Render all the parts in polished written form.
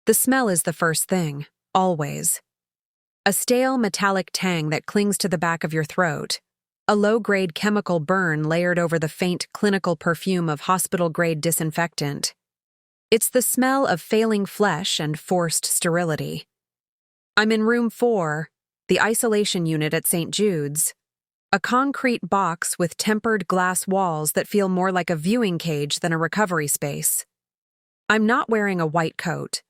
The smell is the first thing, always. A stale metallic tang that clings to the back of your throat. A low-grade chemical burn layered over the faint clinical perfume of hospital-grade disinfectant. It's the smell of failing flesh and forced sterility. I'm in room 4, the isolation unit at St. Jude's. A concrete box with tempered glass walls that feel more like a viewing cage than a recovery space. I'm not wearing a white coat,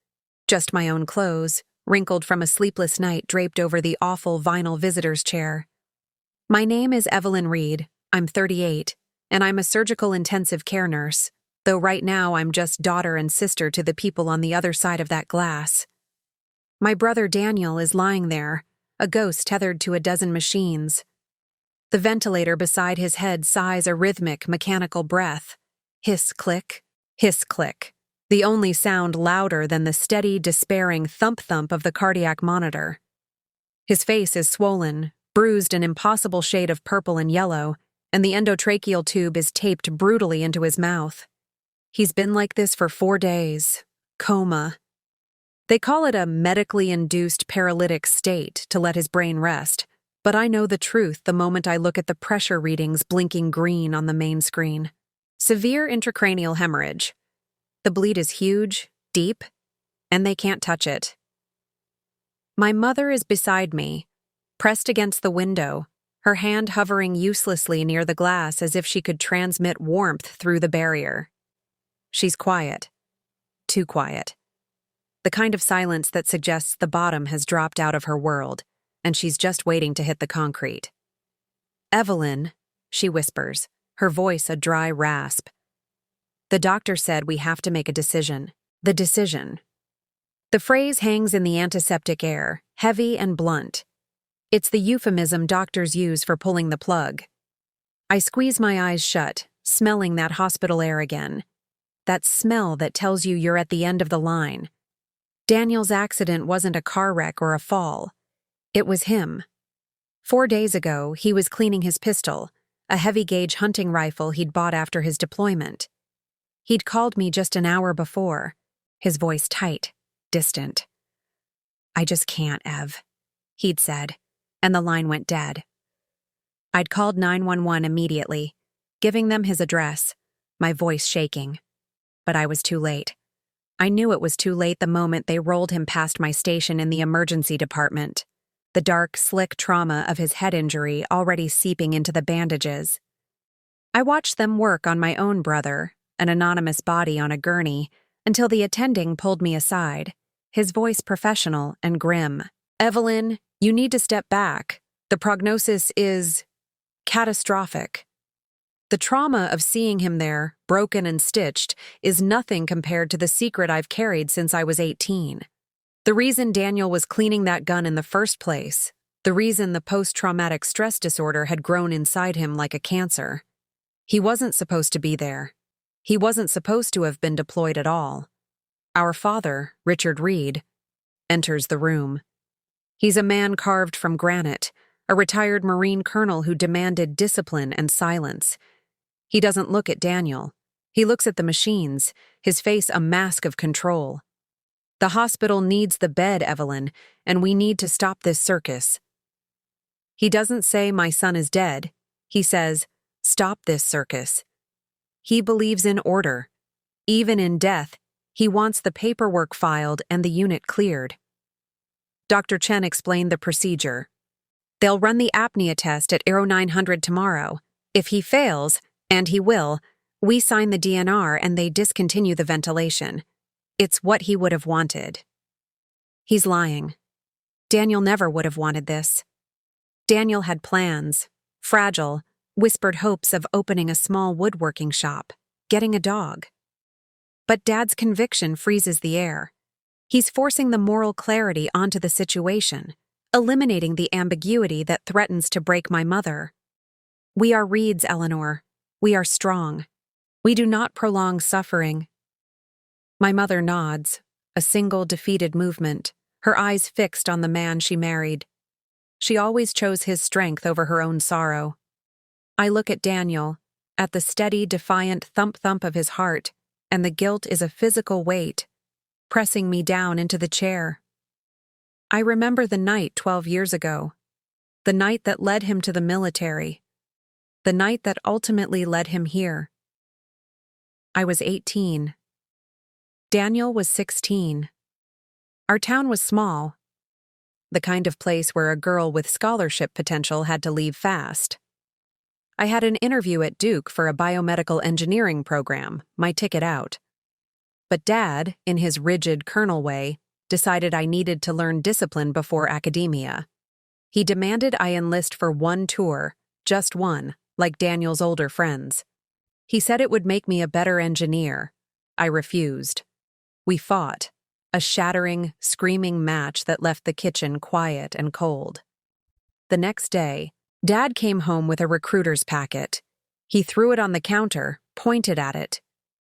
just my own clothes, wrinkled from a sleepless night draped over the awful vinyl visitor's chair. My name is Evelyn Reed, I'm 38, and I'm a surgical intensive care nurse, though right now I'm just daughter and sister to the people on the other side of that glass. My brother Daniel is lying there, a ghost tethered to a dozen machines. The ventilator beside his head sighs a rhythmic, mechanical breath. Hiss-click, hiss-click, the only sound louder than the steady, despairing thump-thump of the cardiac monitor. His face is swollen, bruised an impossible shade of purple and yellow, and the endotracheal tube is taped brutally into his mouth. He's been like this for 4 days. Coma. They call it a medically induced paralytic state to let his brain rest, but I know the truth the moment I look at the pressure readings blinking green on the main screen. Severe intracranial hemorrhage. The bleed is huge, deep, and they can't touch it. My mother is beside me, pressed against the window, her hand hovering uselessly near the glass as if she could transmit warmth through the barrier. She's quiet. Too quiet. The kind of silence that suggests the bottom has dropped out of her world, and she's just waiting to hit the concrete. "Evelyn," she whispers, her voice a dry rasp. "The doctor said we have to make a decision. The decision." The phrase hangs in the antiseptic air, heavy and blunt. It's the euphemism doctors use for pulling the plug. I squeeze my eyes shut, smelling that hospital air again. That smell that tells you you're at the end of the line. Daniel's accident wasn't a car wreck or a fall. It was him. 4 days ago, he was cleaning his pistol, a heavy-gauge hunting rifle he'd bought after his deployment. He'd called me just an hour before, his voice tight, distant. "I just can't, Ev," he'd said, and the line went dead. I'd called 911 immediately, giving them his address, my voice shaking. But I was too late. I knew it was too late the moment they rolled him past my station in the emergency department, the dark, slick trauma of his head injury already seeping into the bandages. I watched them work on my own brother, an anonymous body on a gurney, until the attending pulled me aside, his voice professional and grim. "Evelyn, you need to step back. The prognosis is catastrophic." The trauma of seeing him there, broken and stitched, is nothing compared to the secret I've carried since I was 18. The reason Daniel was cleaning that gun in the first place, the reason the post-traumatic stress disorder had grown inside him like a cancer. He wasn't supposed to be there. He wasn't supposed to have been deployed at all. Our father, Richard Reed, enters the room. He's a man carved from granite, a retired Marine colonel who demanded discipline and silence. He doesn't look at Daniel. He looks at the machines, his face a mask of control. "The hospital needs the bed, Evelyn, and we need to stop this circus." He doesn't say my son is dead. He says, "Stop this circus." He believes in order. Even in death, he wants the paperwork filed and the unit cleared. Dr. Chen explained the procedure. They'll run the apnea test at Aero 900 tomorrow. If he fails, and he will, we sign the DNR and they discontinue the ventilation. It's what he would have wanted. He's lying. Daniel never would have wanted this. Daniel had plans, fragile, whispered hopes of opening a small woodworking shop, getting a dog. But Dad's conviction freezes the air. He's forcing the moral clarity onto the situation, eliminating the ambiguity that threatens to break my mother. "We are Reeds, Eleanor. We are strong. We do not prolong suffering." My mother nods, a single defeated movement, her eyes fixed on the man she married. She always chose his strength over her own sorrow. I look at Daniel, at the steady, defiant thump-thump of his heart, and the guilt is a physical weight. pressing me down into the chair. I remember the night 12 years ago, the night that led him to the military, the night that ultimately led him here. I was 18. Daniel was 16. Our town was small, the kind of place where a girl with scholarship potential had to leave fast. I had an interview at Duke for a biomedical engineering program, my ticket out. But Dad, in his rigid colonel way, decided I needed to learn discipline before academia. He demanded I enlist for one tour, just one, like Daniel's older friends. He said it would make me a better engineer. I refused. We fought, a shattering, screaming match that left the kitchen quiet and cold. The next day, Dad came home with a recruiter's packet. He threw it on the counter, pointed at it.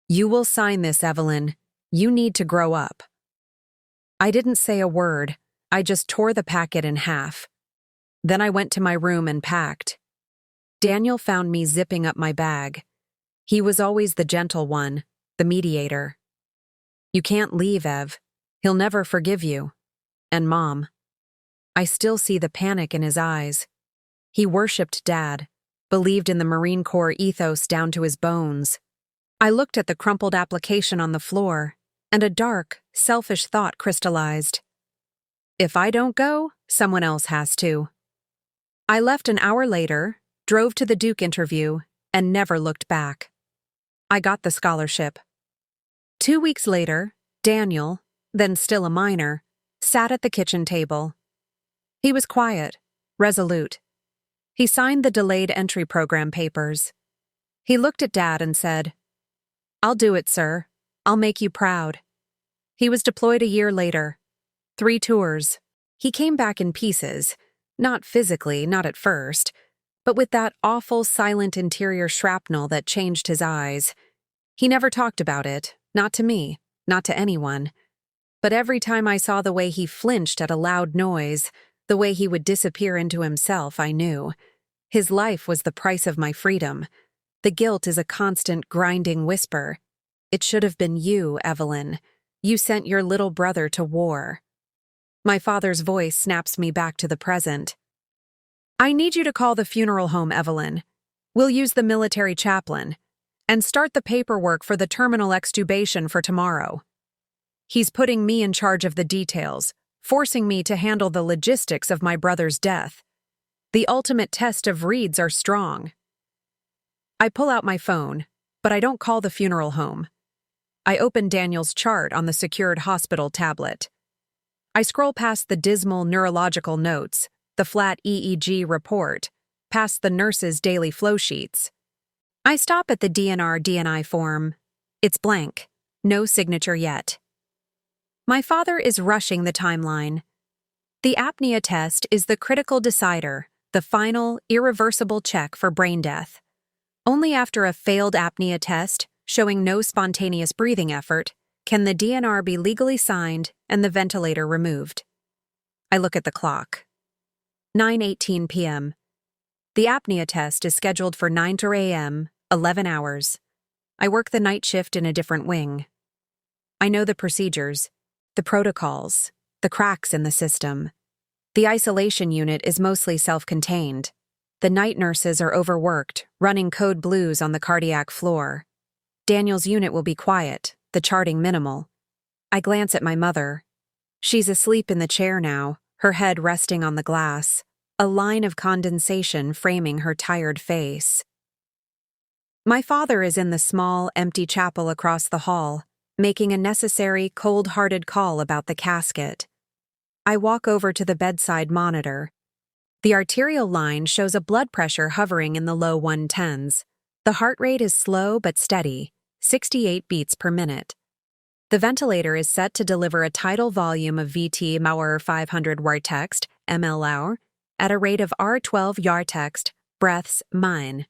"You will sign this, Evelyn. You need to grow up." I didn't say a word. I just tore the packet in half. Then I went to my room and packed. Daniel found me zipping up my bag. He was always the gentle one, the mediator. "You can't leave, Ev. He'll never forgive you." And Mom. I still see the panic in his eyes. He worshipped Dad, believed in the Marine Corps ethos down to his bones. I looked at the crumpled application on the floor, and a dark, selfish thought crystallized. If I don't go, someone else has to. I left an hour later, drove to the Duke interview, and never looked back. I got the scholarship. 2 weeks later, Daniel, then still a minor, sat at the kitchen table. He was quiet, resolute. He signed the delayed entry program papers. He looked at Dad and said, "I'll do it, sir. I'll make you proud." He was deployed a year later. 3 tours. He came back in pieces, not physically, not at first, but with that awful silent interior shrapnel that changed his eyes. He never talked about it, not to me, not to anyone. But every time I saw the way he flinched at a loud noise, the way he would disappear into himself, I knew. His life was the price of my freedom. The guilt is a constant grinding whisper. It should have been you, Evelyn. You sent your little brother to war. My father's voice snaps me back to the present. "I need you to call the funeral home, Evelyn. We'll use the military chaplain. And start the paperwork for the terminal extubation for tomorrow." He's putting me in charge of the details, forcing me to handle the logistics of my brother's death. The ultimate test of reeds are strong. I pull out my phone, but I don't call the funeral home. I open Daniel's chart on the secured hospital tablet. I scroll past the dismal neurological notes, the flat EEG report, past the nurse's daily flow sheets. I stop at the DNR-DNI form. It's blank. No signature yet. My father is rushing the timeline. The apnea test is the critical decider, the final, irreversible check for brain death. Only after a failed apnea test, showing no spontaneous breathing effort, can the DNR be legally signed and the ventilator removed. I look at the clock. 9:18 p.m. The apnea test is scheduled for 9 a.m., 11 hours. I work the night shift in a different wing. I know the procedures, the protocols, the cracks in the system. The isolation unit is mostly self-contained. The night nurses are overworked, running code blues on the cardiac floor. Daniel's unit will be quiet, the charting minimal. I glance at my mother. She's asleep in the chair now, her head resting on the glass, a line of condensation framing her tired face. My father is in the small, empty chapel across the hall, making a necessary, cold-hearted call about the casket. I walk over to the bedside monitor. The arterial line shows a blood pressure hovering in the low 110s. The heart rate is slow but steady, 68 beats per minute. The ventilator is set to deliver a tidal volume of VT Mauer 500 Wartext, ml/hour, at a rate of R12 Yartext, breaths, mine.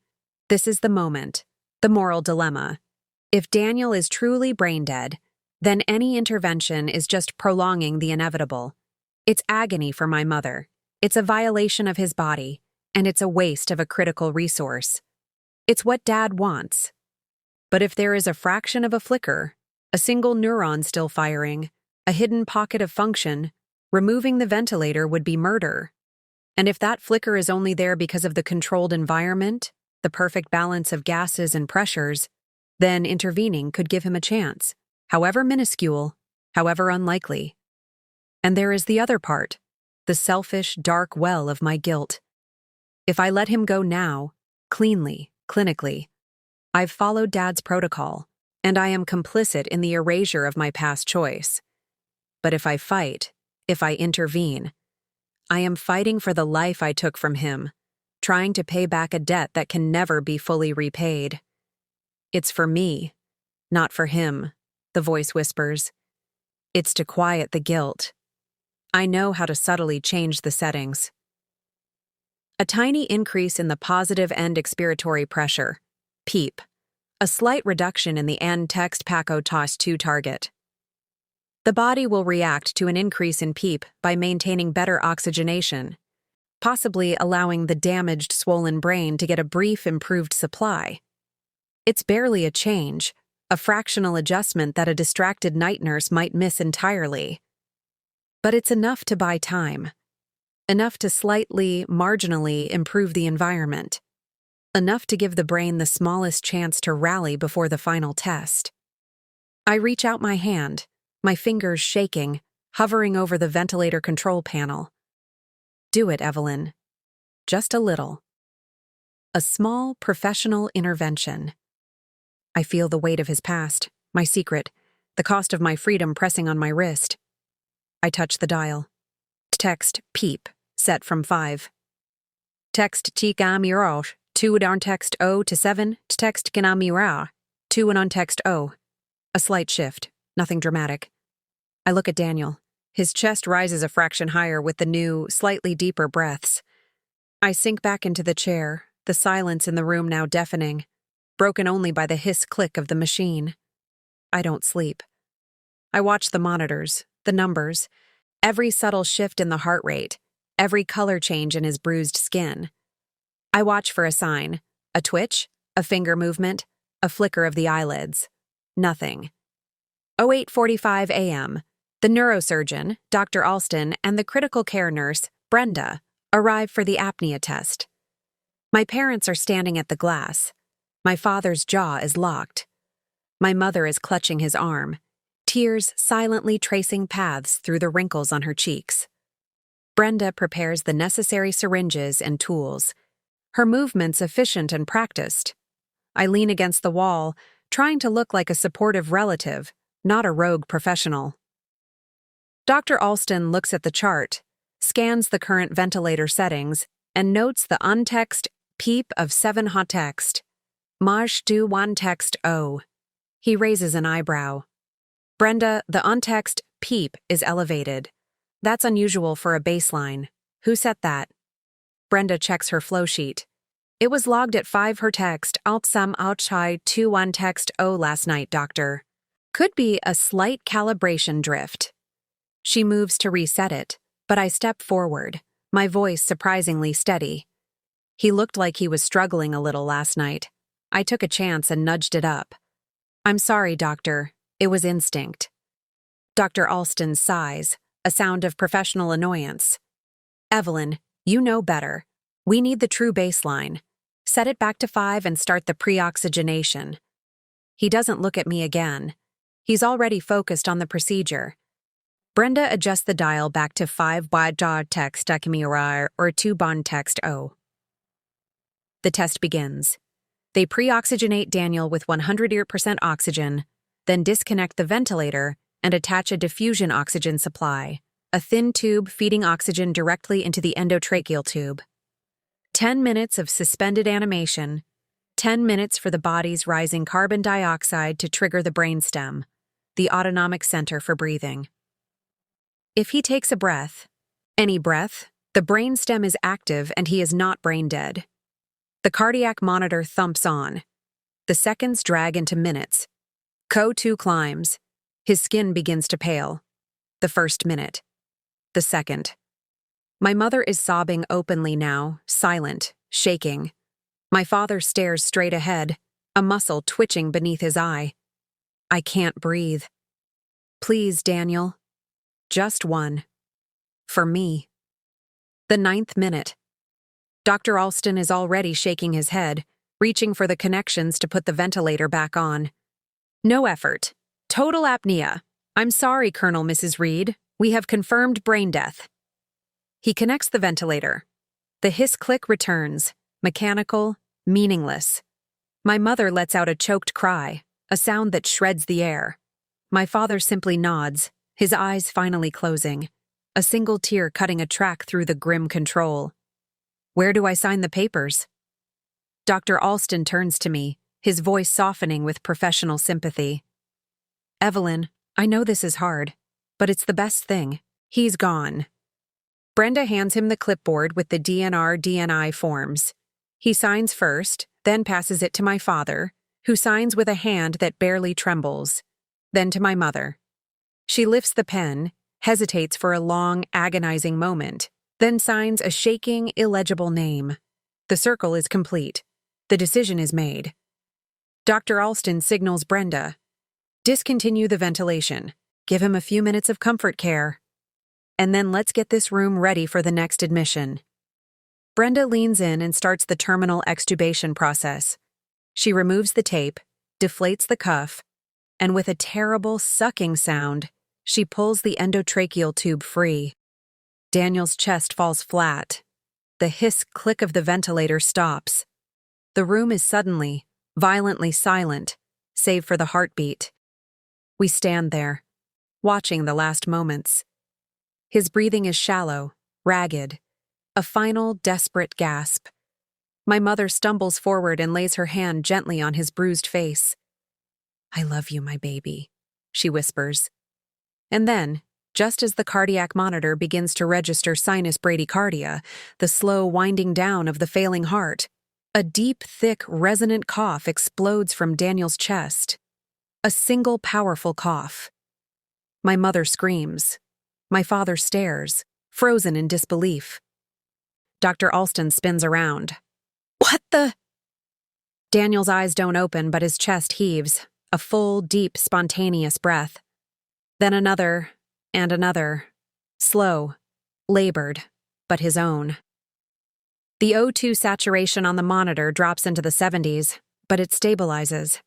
This is the moment, the moral dilemma. If Daniel is truly brain dead, then any intervention is just prolonging the inevitable. It's agony for my mother. It's a violation of his body, and it's a waste of a critical resource. It's what Dad wants. But if there is a fraction of a flicker, a single neuron still firing, a hidden pocket of function, removing the ventilator would be murder. And if that flicker is only there because of the controlled environment, the perfect balance of gases and pressures, then intervening could give him a chance, however minuscule, however unlikely. And there is the other part, the selfish, dark well of my guilt. If I let him go now, cleanly, clinically, I've followed Dad's protocol, and I am complicit in the erasure of my past choice. But if I fight, if I intervene, I am fighting for the life I took from him, trying to pay back a debt that can never be fully repaid. It's for me, not for him, the voice whispers. It's to quiet the guilt. I know how to subtly change the settings. A tiny increase in the positive end expiratory pressure, PEEP, a slight reduction in the end text PACO TOS 2 target. The body will react to an increase in PEEP by maintaining better oxygenation, possibly allowing the damaged, swollen brain to get a brief improved supply. It's barely a change, a fractional adjustment that a distracted night nurse might miss entirely. But it's enough to buy time. Enough to slightly, marginally improve the environment. Enough to give the brain the smallest chance to rally before the final test. I reach out my hand, my fingers shaking, hovering over the ventilator control panel. Do it, Evelyn. Just a little. A small, professional intervention. I feel the weight of his past, my secret, the cost of my freedom pressing on my wrist. I touch the dial. Text PEEP, set from 5. Text TKAMIROSH, 2 on text O to 7, text KANAMIRA, 2 and on text O. A slight shift, nothing dramatic. I look at Daniel. His chest rises a fraction higher with the new, slightly deeper breaths. I sink back into the chair, the silence in the room now deafening, broken only by the hiss-click of the machine. I don't sleep. I watch the monitors, the numbers, every subtle shift in the heart rate, every color change in his bruised skin. I watch for a sign, a twitch, a finger movement, a flicker of the eyelids. Nothing. 08:45 a.m. The neurosurgeon, Dr. Alston, and the critical care nurse, Brenda, arrive for the apnea test. My parents are standing at the glass. My father's jaw is locked. My mother is clutching his arm, tears silently tracing paths through the wrinkles on her cheeks. Brenda prepares the necessary syringes and tools, her movements efficient and practiced. I lean against the wall, trying to look like a supportive relative, not a rogue professional. Dr. Alston looks at the chart, scans the current ventilator settings, and notes the untext PEEP of 7 hot text. Maj do 1 text O. He raises an eyebrow. Brenda, the untext PEEP is elevated. That's unusual for a baseline. Who set that? Brenda checks her flow sheet. It was logged at 5 her text, outsam ouchai 2 1 text O last night, doctor. Could be a slight calibration drift. She moves to reset it, but I step forward, my voice surprisingly steady. He looked like he was struggling a little last night. I took a chance and nudged it up. I'm sorry, doctor. It was instinct. Dr. Alston sighs, a sound of professional annoyance. Evelyn, you know better. We need the true baseline. Set it back to 5 and start the pre-oxygenation. He doesn't look at me again. He's already focused on the procedure. Brenda adjusts the dial back to 5 Bajaj text Akimirar or 2 Bond text O. The test begins. They pre-oxygenate Daniel with 100% oxygen, then disconnect the ventilator and attach a diffusion oxygen supply, a thin tube feeding oxygen directly into the endotracheal tube. 10 minutes of suspended animation, 10 minutes for the body's rising carbon dioxide to trigger the brainstem, the autonomic center for breathing. If he takes a breath, any breath, the brainstem is active and he is not brain dead. The cardiac monitor thumps on. The seconds drag into minutes. CO2 climbs. His skin begins to pale. The first minute. The second. My mother is sobbing openly now, silent, shaking. My father stares straight ahead, a muscle twitching beneath his eye. I can't breathe. Please, Daniel. Just one. For me. The 9th minute. Dr. Alston is already shaking his head, reaching for the connections to put the ventilator back on. No effort. Total apnea. I'm sorry, Colonel Mrs. Reed. We have confirmed brain death. He connects the ventilator. The hiss click returns, mechanical, meaningless. My mother lets out a choked cry, a sound that shreds the air. My father simply nods, his eyes finally closing, a single tear cutting a track through the grim control. Where do I sign the papers? Dr. Alston turns to me, his voice softening with professional sympathy. Evelyn, I know this is hard, but it's the best thing. He's gone. Brenda hands him the clipboard with the DNR-DNI forms. He signs first, then passes it to my father, who signs with a hand that barely trembles, then to my mother. She lifts the pen, hesitates for a long, agonizing moment, then signs a shaking, illegible name. The circle is complete. The decision is made. Dr. Alston signals Brenda. Discontinue the ventilation. Give him a few minutes of comfort care. And then let's get this room ready for the next admission. Brenda leans in and starts the terminal extubation process. She removes the tape, deflates the cuff, and with a terrible sucking sound, she pulls the endotracheal tube free. Daniel's chest falls flat. The hiss click of the ventilator stops. The room is suddenly, violently silent, save for the heartbeat. We stand there, watching the last moments. His breathing is shallow, ragged, a final, desperate gasp. My mother stumbles forward and lays her hand gently on his bruised face. I love you, my baby, she whispers. And then, just as the cardiac monitor begins to register sinus bradycardia, the slow winding down of the failing heart, a deep, thick, resonant cough explodes from Daniel's chest. A single powerful cough. My mother screams. My father stares, frozen in disbelief. Dr. Alston spins around. What the? Daniel's eyes don't open, but his chest heaves, a full, deep, spontaneous breath. Then another, and another. Slow, labored, but his own. The O2 saturation on the monitor drops into the 70s, but it stabilizes.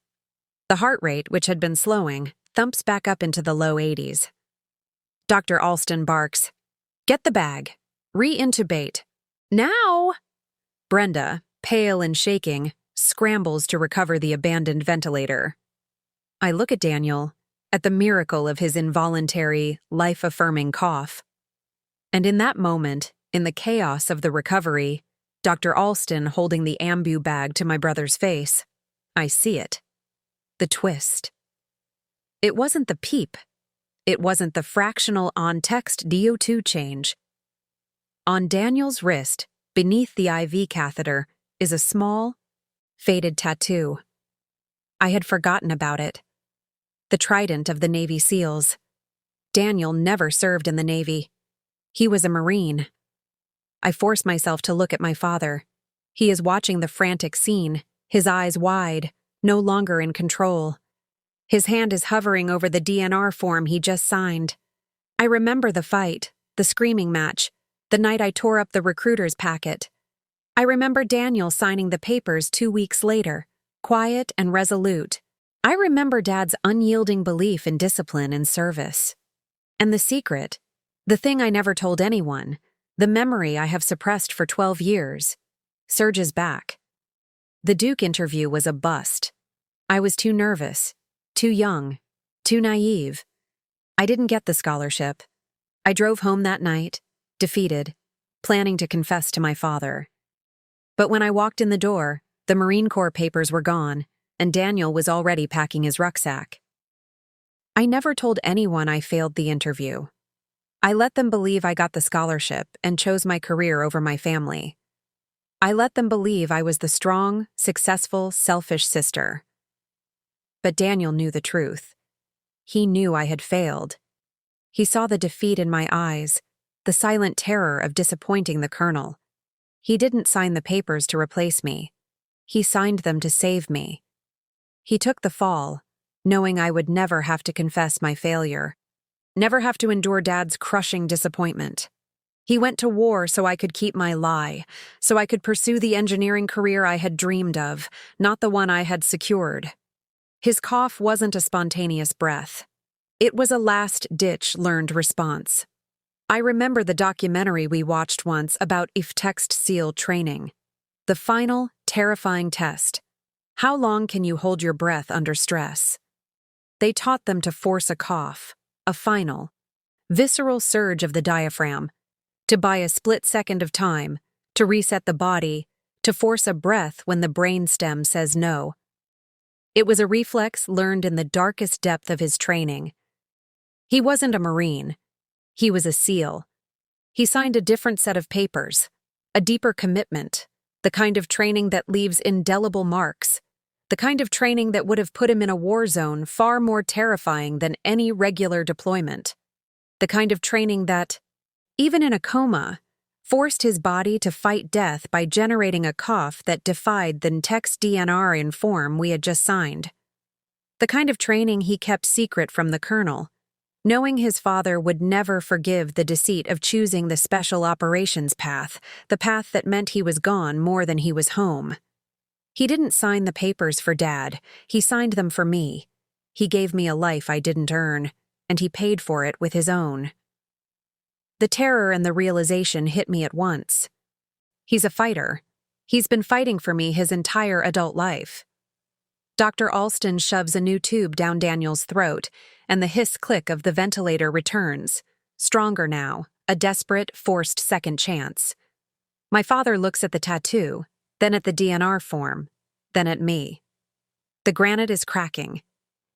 The heart rate, which had been slowing, thumps back up into the low 80s. Dr. Alston barks, "Get the bag. Re-intubate. Now!" Brenda, pale and shaking, scrambles to recover the abandoned ventilator. I look at Daniel, at the miracle of his involuntary, life-affirming cough. And in that moment, in the chaos of the recovery, Dr. Alston holding the ambu bag to my brother's face, I see it. The twist. It wasn't the peep. It wasn't the fractional on-text DO2 change. On Daniel's wrist, beneath the IV catheter, is a small, faded tattoo. I had forgotten about it. The trident of the Navy SEALs. Daniel never served in the Navy. He was a Marine. I force myself to look at my father. He is watching the frantic scene, his eyes wide, no longer in control. His hand is hovering over the DNR form he just signed. I remember the fight, the screaming match, the night I tore up the recruiter's packet. I remember Daniel signing the papers 2 weeks later, quiet and resolute. I remember Dad's unyielding belief in discipline and service. And the secret, the thing I never told anyone, the memory I have suppressed for 12 years, surges back. The Duke interview was a bust. I was too nervous, too young, too naive. I didn't get the scholarship. I drove home that night, defeated, planning to confess to my father. But when I walked in the door, the Marine Corps papers were gone, and Daniel was already packing his rucksack. I never told anyone I failed the interview. I let them believe I got the scholarship and chose my career over my family. I let them believe I was the strong, successful, selfish sister. But Daniel knew the truth. He knew I had failed. He saw the defeat in my eyes, the silent terror of disappointing the colonel. He didn't sign the papers to replace me. He signed them to save me. He took the fall, knowing I would never have to confess my failure. never have to endure Dad's crushing disappointment. He went to war so I could keep my lie, so I could pursue the engineering career I had dreamed of, not the one I had secured. His cough wasn't a spontaneous breath. It was a last-ditch learned response. I remember the documentary we watched once about IF-text SEAL training. The final, terrifying test. How long can you hold your breath under stress? They taught them to force a cough, a final, visceral surge of the diaphragm, to buy a split second of time, to reset the body, to force a breath when the brainstem says no. It was a reflex learned in the darkest depth of his training. He wasn't a Marine. He was a SEAL. He signed a different set of papers, a deeper commitment, the kind of training that leaves indelible marks, the kind of training that would have put him in a war zone far more terrifying than any regular deployment, the kind of training that, even in a coma, forced his body to fight death by generating a cough that defied the text DNR in form we had just signed. The kind of training he kept secret from the colonel, knowing his father would never forgive the deceit of choosing the special operations path, the path that meant he was gone more than he was home. He didn't sign the papers for Dad, he signed them for me. He gave me a life I didn't earn, and he paid for it with his own. The terror and the realization hit me at once. He's a fighter. He's been fighting for me his entire adult life. Dr. Alston shoves a new tube down Daniel's throat, and the hiss-click of the ventilator returns, stronger now, a desperate, forced second chance. My father looks at the tattoo, then at the DNR form, then at me. The granite is cracking.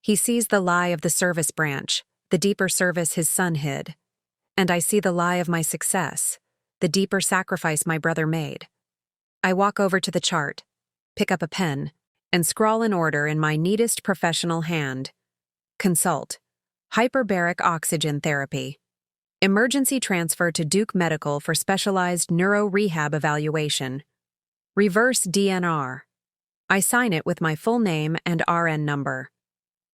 He sees the lie of the service branch, the deeper service his son hid. And I see the lie of my success, the deeper sacrifice my brother made. I walk over to the chart, pick up a pen, and scrawl an order in my neatest professional hand. Consult. Hyperbaric oxygen therapy. Emergency transfer to Duke Medical for specialized neuro rehab evaluation. Reverse DNR. I sign it with my full name and RN number.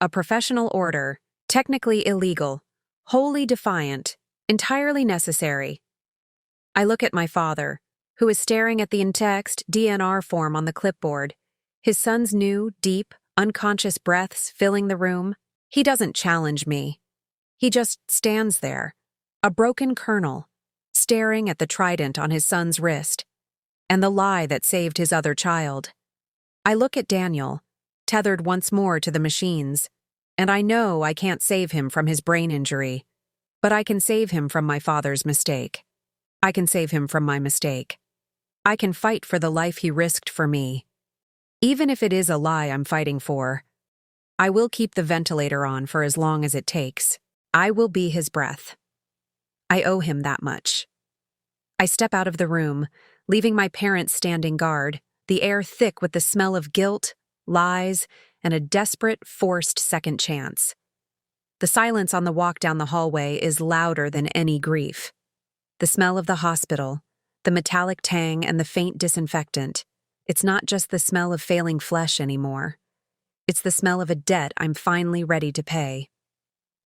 A professional order, technically illegal, wholly defiant, entirely necessary. I look at my father, who is staring at the in-text DNR form on the clipboard, his son's new, deep, unconscious breaths filling the room. He doesn't challenge me. He just stands there, a broken colonel, staring at the trident on his son's wrist, and the lie that saved his other child. I look at Daniel, tethered once more to the machines, and I know I can't save him from his brain injury. But I can save him from my father's mistake. I can save him from my mistake. I can fight for the life he risked for me. Even if it is a lie I'm fighting for, I will keep the ventilator on for as long as it takes. I will be his breath. I owe him that much. I step out of the room, leaving my parents standing guard, the air thick with the smell of guilt, lies, and a desperate, forced second chance. The silence on the walk down the hallway is louder than any grief. The smell of the hospital, the metallic tang and the faint disinfectant, it's not just the smell of failing flesh anymore. It's the smell of a debt I'm finally ready to pay.